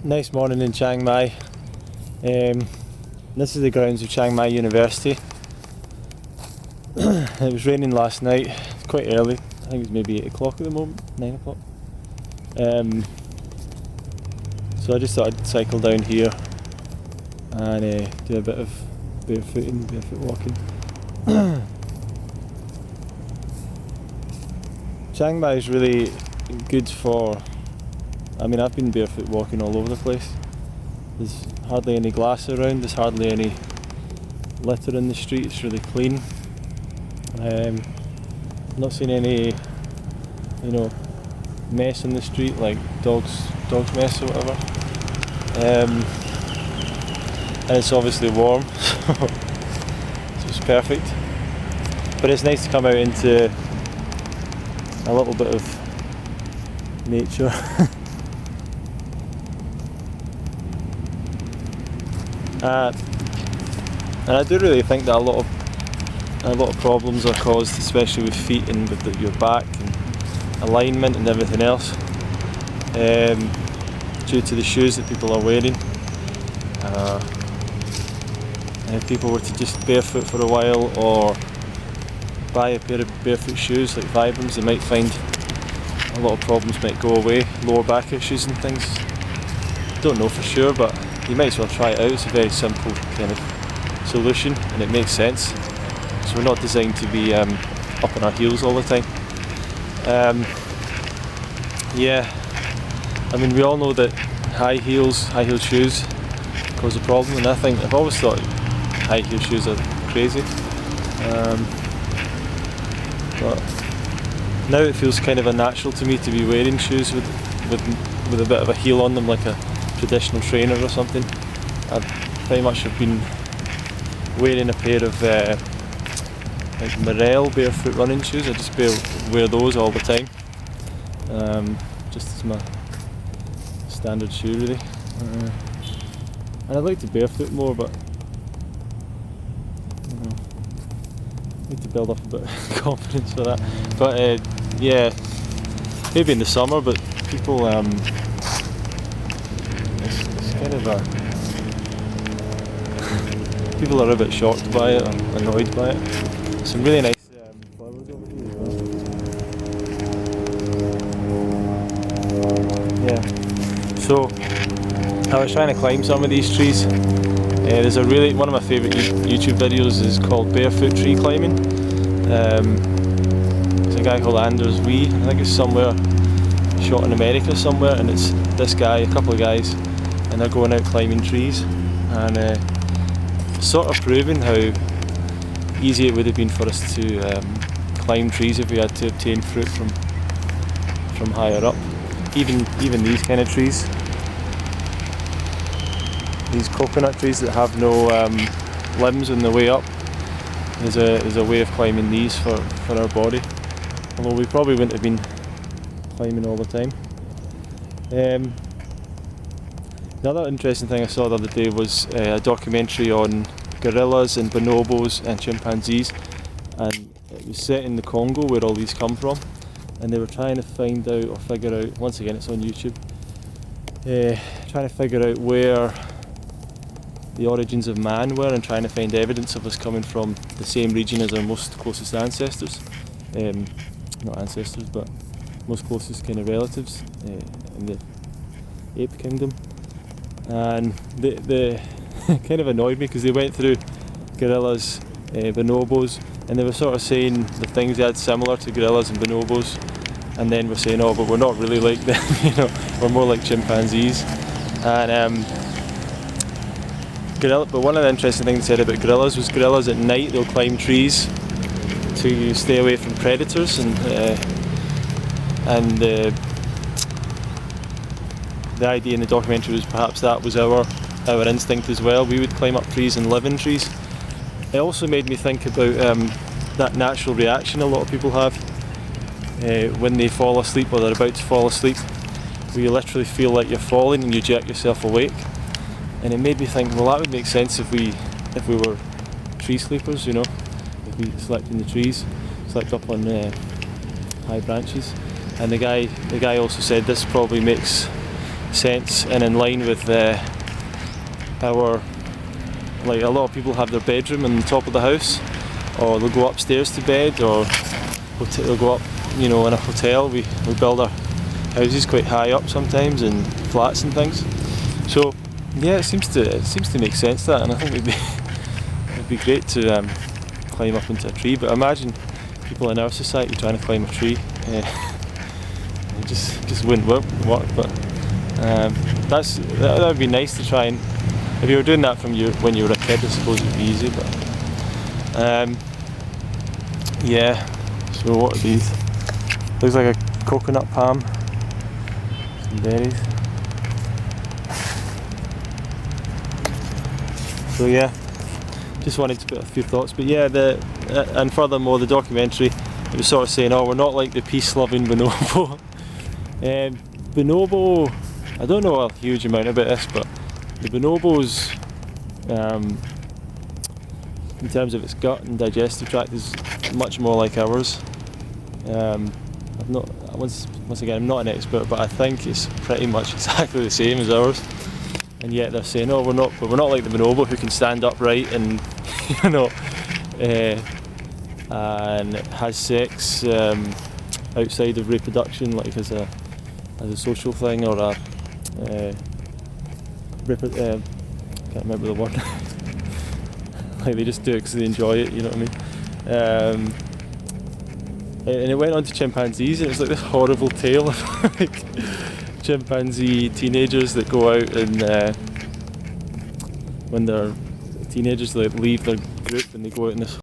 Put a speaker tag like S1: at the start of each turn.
S1: Nice morning in Chiang Mai. This is the grounds of Chiang Mai University. It was raining last night, quite early. I think it's maybe 8 o'clock at the moment, 9 o'clock. So I just thought I'd cycle down here and do a bit of barefoot walking. Chiang Mai is really good for, I've been barefoot walking all over the place. There's hardly any glass around, there's hardly any litter in the street, it's really clean. Not seen any, mess in the street, like dogs mess or whatever. And it's obviously warm, so it's perfect. But it's nice to come out into a little bit of nature. And I do really think that a lot of problems are caused, especially with feet and with your back and alignment and everything else, due to the shoes that people are wearing. And if people were to just barefoot for a while or buy a pair of barefoot shoes like Vibrams, they might find a lot of problems might go away, lower back issues and things. Don't know for sure, but you might as well try it out. It's a very simple kind of solution and it makes sense. So we're not designed to be up on our heels all the time. We all know that high heel shoes cause a problem, and I've always thought high heel shoes are crazy. But now it feels kind of unnatural to me to be wearing shoes with a bit of a heel on them, like a traditional trainer or something. I pretty much have been wearing a pair of like Morel barefoot running shoes. I just wear those all the time, just as my standard shoe really. And I'd like to barefoot more, but I need to build up a bit of confidence for that. But maybe in the summer, but people, it's kind of people are a bit shocked by it, or annoyed by it. Some really nice flowers over here as well. So I was trying to climb some of these trees. There's one of my favourite YouTube videos is called Barefoot Tree Climbing. There's a guy called Anders Wee, I think it's somewhere shot in America somewhere, and it's this guy, a couple of guys, and they're going out climbing trees and sort of proving how easy it would have been for us to climb trees if we had to obtain fruit from higher up. Even these kind of trees, these coconut trees that have no limbs on the way up, there's a way of climbing these for our body, although we probably wouldn't have been climbing all the time. Another interesting thing I saw the other day was a documentary on gorillas and bonobos and chimpanzees, and it was set in the Congo where all these come from, and they were trying to find out or figure out, once again it's on YouTube, trying to figure out where the origins of man were and trying to find evidence of us coming from the same region as our most closest ancestors. Not ancestors, but most closest kind of relatives in the ape kingdom. And they kind of annoyed me because they went through gorillas, bonobos, and they were sort of saying the things they had similar to gorillas and bonobos, and then we're saying, oh, but we're not really like them, we're more like chimpanzees. And but one of the interesting things they said about gorillas was gorillas at night, they'll climb trees to stay away from predators, and the idea in the documentary was perhaps that was our instinct as well. We would climb up trees and live in trees. It also made me think about that natural reaction a lot of people have when they fall asleep or they're about to fall asleep, where you literally feel like you're falling and you jerk yourself awake. And it made me think, well, that would make sense if we were tree sleepers, if we slept in the trees, slept up on high branches. And the guy also said this probably makes sense and in line with our, like a lot of people have their bedroom on the top of the house, or they'll go upstairs to bed, or they'll go up, you know, in a hotel. We build our houses quite high up sometimes, in flats and things. So yeah, it seems to make sense, that, and I think it'd be great to climb up into a tree. But imagine people in our society trying to climb a tree. It just wouldn't work. But that would be nice to try, and if you were doing that from when you were a kid, I suppose it would be easy. But yeah. So what are these? Looks like a coconut palm. Some berries. So yeah, just wanted to put a few thoughts. But yeah, and furthermore, the documentary, it was sort of saying, oh, we're not like the peace-loving bonobo. Bonobo, I don't know a huge amount about this, but the bonobos, in terms of its gut and digestive tract, is much more like ours. Once again, I'm not an expert, but I think it's pretty much exactly the same as ours. And yet they're saying, oh, we're not like the bonobo who can stand upright and, you know, and has sex outside of reproduction, like as a social thing, or a can't remember the word. Like they just do it because they enjoy it, you know what I mean? And it went on to chimpanzees, and it's like this horrible tale of like chimpanzee teenagers that go out and when they're teenagers, they leave their group and they go out in this